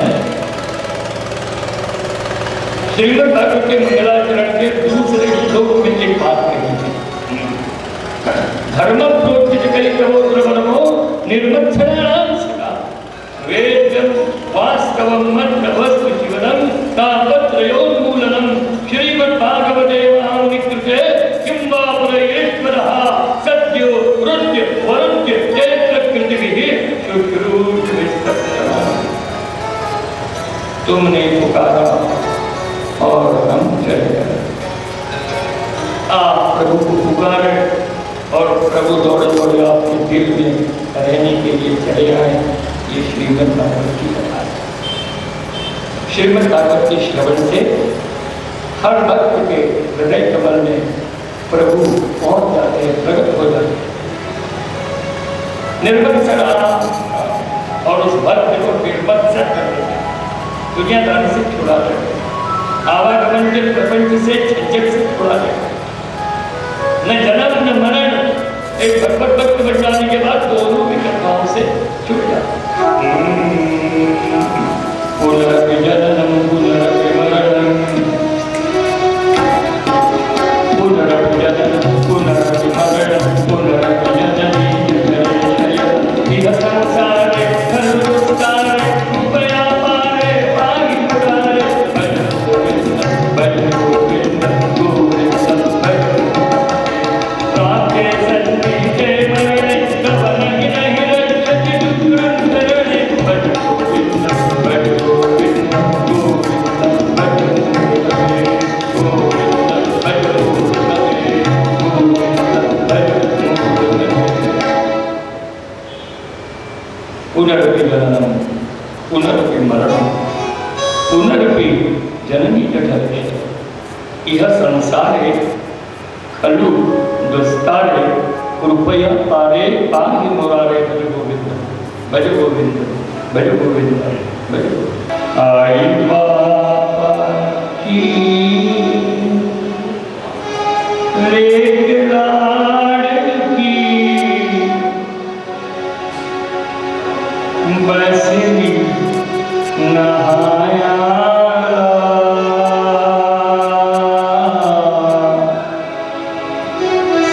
है। श्रीमद् भागवत के मंगलाचरण के दूसरे श्लोक में एक बात कही है, धर्म प्रोचितकलितवो निर्मत्सराणां सदा वेद्यं वास्तवं मन्त्रवस्तु जीवनं तापत्रयोन्मूलनं श्रीमद्भागवते महामुनिकृते किं वा पुरयेश्वरः सद्यो रुद्य वरुद्य चैत्रकृतिभिः शुश्रूषविस्तप्तः। तुमने पुकारा और हम चले गए। आप प्रभु को पुकारे और प्रभु दौड़े दौड़े आपके दिल में रहने के लिए चले आए। ये श्रीमद् भागवत की कथा है। श्रीमद् भागवत के श्रवण से हर भक्त के हृदय कमल में प्रभु पहुंच जाते हैं, प्रकट हो जाते हैं। निर्मत्सराणां और उस भक्त को निर्मत्सर कर देते हैं, दुनियादारी से छुड़ा देते हैं, आवागमन के प्रपंच से झंझट से छुड़ा देते हैं। न जन्म न मरण, एक भक्त बन जाने के बाद दोनों विकल्पों से छूट जाते हैं। पुनरपि जननम पुनरपि मरणम, पुनरपि जननम पुनरपि मरणम, पुनरपि जननी जननी इह संसारे खलुस्तारे उपया पारे पाहि पुरारे भज गोविंद भज गोविंद गोविंद भज राधे सन्निधे मरणे कवन गिरहि रक्षति दुर्गुणधरणे भज गोविंद भज गोविंद गोविंद भज गोविंद गोविंद भज गोविंद भज पुनरपि जननम पुनरपि मरणम पुनरपि जननी जठरे इह संसारे खलु दुस्तारे कृपया पारे पाहि मुरारे भज गोविंद। भज गोविंद भज गोविंद भज गोविंद। आई बाबा की रेख लाड़की बसनी नहाया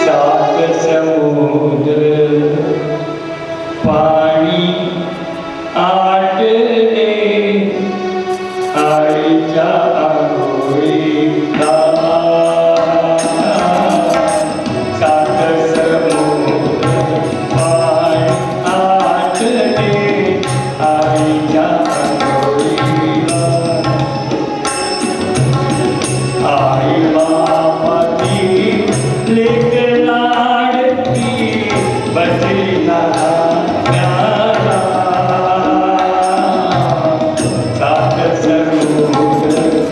सात समुद्र पानी आठ ने आईचा आगोळी सात समुद्र पाणी आठ ने आईचा आगोळी आई बाबा की लेक लाडकी बसली नहाया सात समुद्र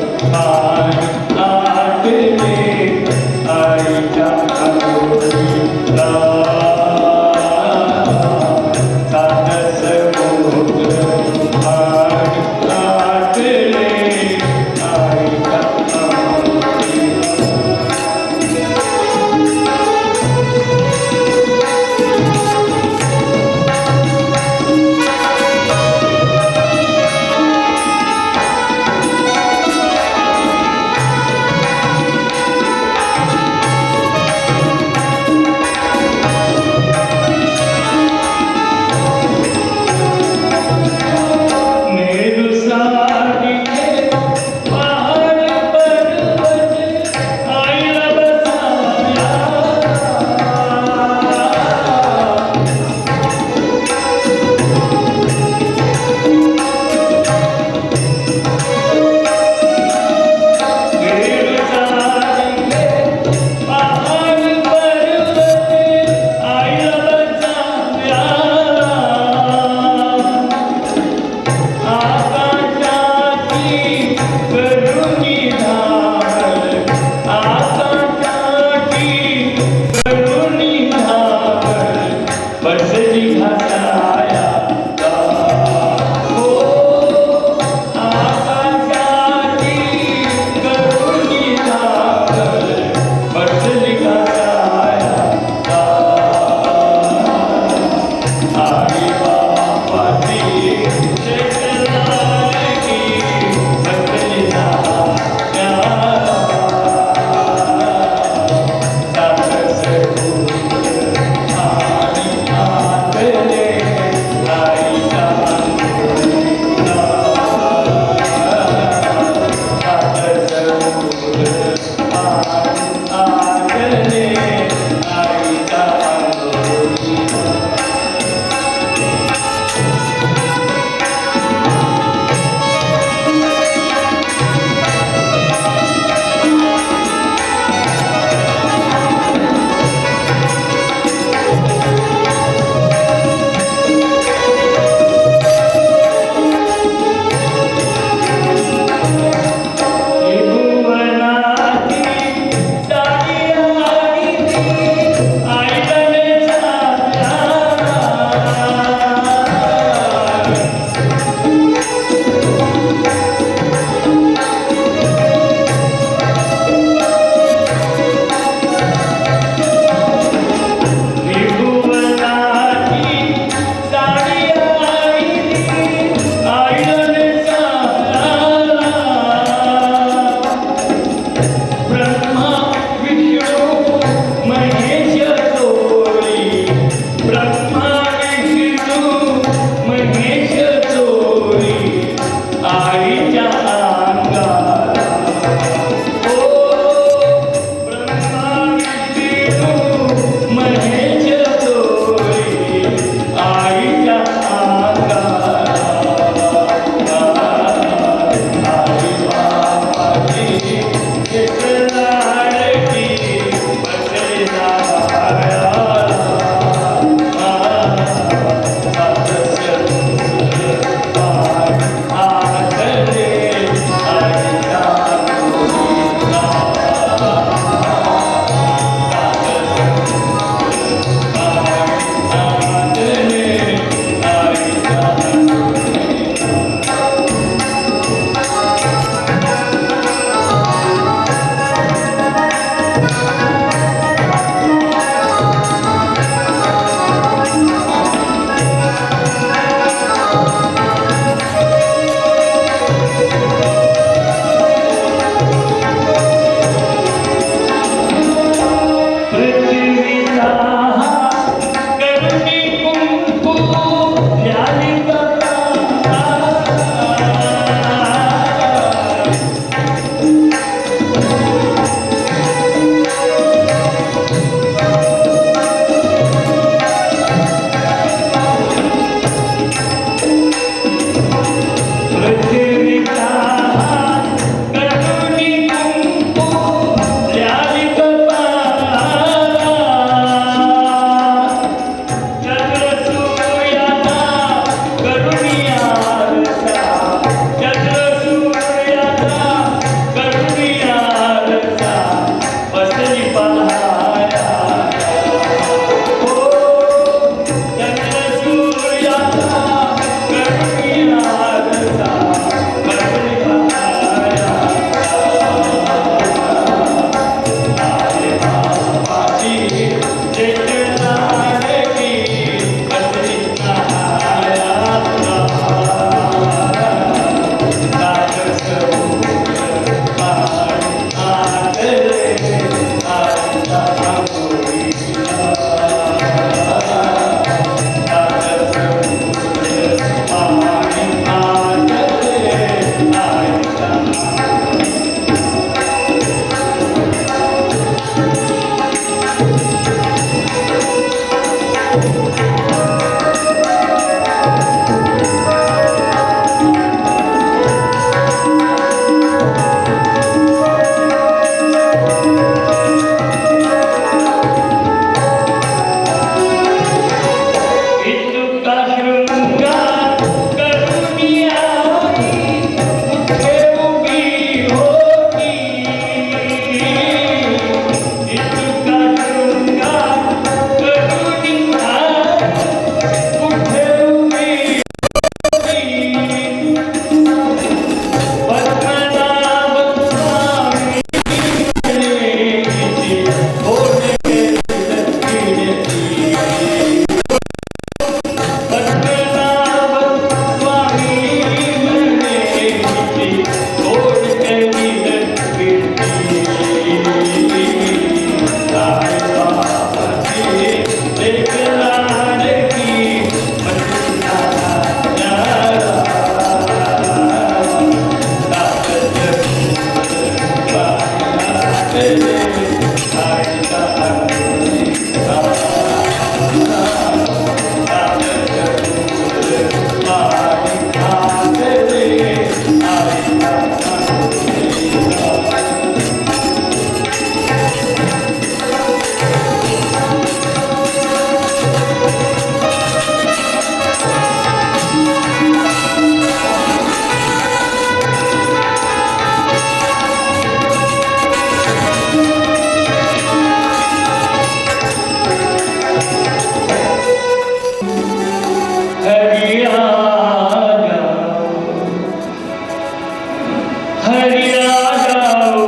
हरि आ जाओ,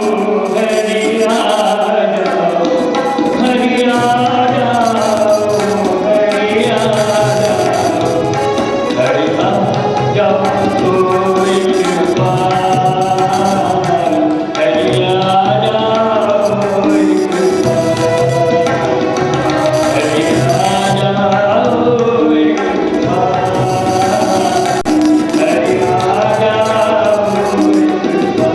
हरि आ जाओ, हरि आ जाओ, हरि आ जाओ, हरि आ जाओ कोई कृपा, हरि आ जाओ कोई कृपा, हरि आ जाओ कोई कृपा, हरि आ जाओ कोई कृपा।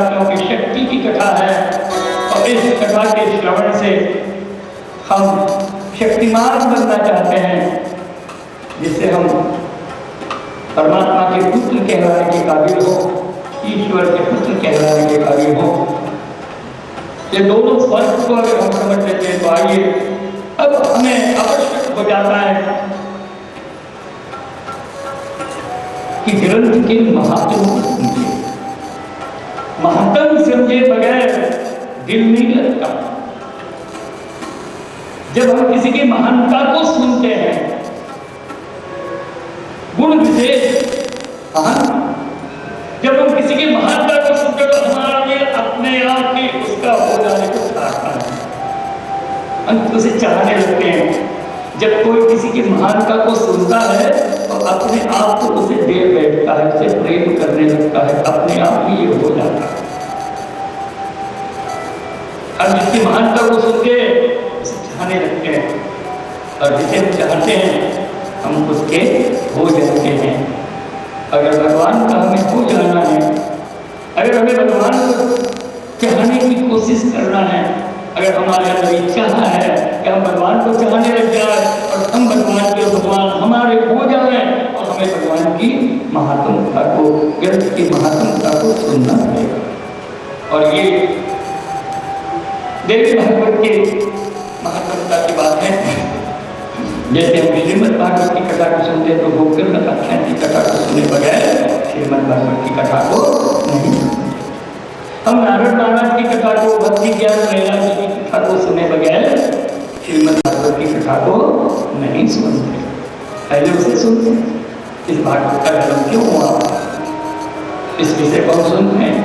क्योंकि शक्ति की कथा है और इस कथा के श्रवण से हम शक्तिमान बनना चाहते हैं, जिससे हम परमात्मा के पुत्र कहलाने के काबिल हो, ईश्वर के पुत्र कहलाने के काबिल हो। ये दोनों फर्क को अगर हम समझ लेते हैं तो आइए अब हमें आवश्यक हो जाता है कि ग्रंथ के महात्म समझे। महात्म समझे बगैर दिल नहीं लगता। जब हम किसी की महानता को सुनते हैं, गुण विशेष जब हम किसी की महानता को सुनते हैं तो हमारा दिल अपने आप ही उसका हो जाने को चाहता है, हम उसे चाहने लगते हैं। जब कोई किसी की महानता को सुनता है तो अपने आप को उसे दे बैठता है, उसे प्रेम करने लगता है, अपने आप ही ये हो जाता है। हम जिसकी महानता को सुन के उसे चाहने लगते हैं और जिसे हम चाहते हैं हम उसके हो जाते हैं। अगर भगवान का हमें हो जाना है, अगर हमें भगवान को चाहने की कोशिश करना है, अगर हमारे अंदर इच्छा है कि हम भगवान को चाहने लग जाए और हम भगवान के भगवान हमारे हो जाए और हमें भगवान की महात्मता को, ग्रंथ की महात्मता को सुनना पड़ेगा। और ये देवी भागवत के महात्मता की बात है। जैसे हम श्रीमद् भागवत की कथा को सुनते हैं तो गोकर्ण आख्यान की कथा को सुने बगैर श्रीमद् भागवत की कथा को नहीं सुनते। हम नारद महाराज की कथा को, भक्ति ज्ञान लैला जी की कथा को सुने बगैर श्रीमद् भागवत की कथा को नहीं सुनते, पहले उसे सुनते। इस भागवत का जन्म क्यों हुआ, इस विषय को हम सुनते हैं।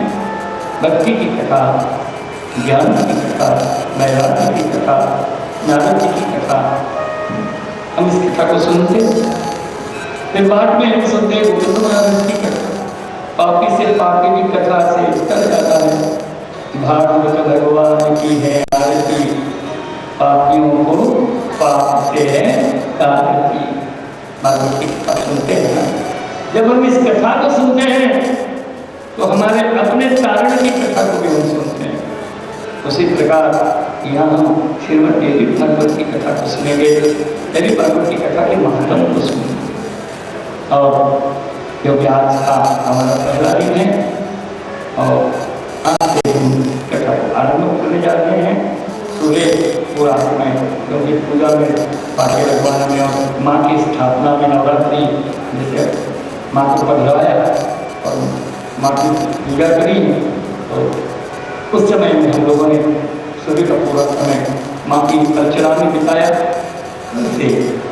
भक्ति की कथा, ज्ञान की कथा, वैराग्य की कथा, नारद जी की कथा, हम इस कथा को सुनते। फिर बाद में हम सुनते हैं गोविंद महाराज की कथा। पापी से पापी की कथा से कर जाता है भागवत भगवान की है आरती, पापियों को पाप से है तारती। भागवत की कथा सुनते हैं। जब हम इस कथा को सुनते हैं तो हमारे अपने तारण की कथा को भी हम सुनते हैं। उसी प्रकार यहाँ हम श्रीमद् देवी भागवत की कथा को सुनेंगे, देवी भागवत की कथा के महत्व को सुनेंगे। और क्योंकि आज का हमारा पहला दिन है और आज से हम कथा को आरंभ करने जा रहे हैं। सुबह पूरा समय, क्योंकि पूजा में पाठ्य रखवाना में और माँ की स्थापना में नवरात्रि, जैसे माँ को पधराया और माँ की पूजा करी तो उस समय में हम लोगों ने सुबह का पूरा समय माँ की अर्चना में बिताया। कल से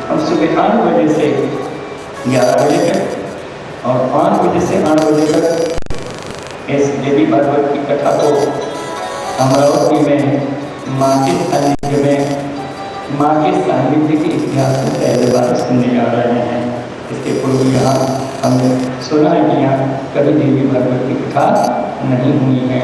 हम सुबह 8 बजे से 11 बजे तक और 5 बजे से 8 बजे तक इस देवी भागवत की कथा को अमरावती में माँ के सानिध्य में, माँ के सानिध्य के इतिहास को पहले बार सुनने जा रहे हैं। इसके पूर्व यहाँ हमने सुना है कि यहाँ कभी देवी भागवत की कथा नहीं हुई है।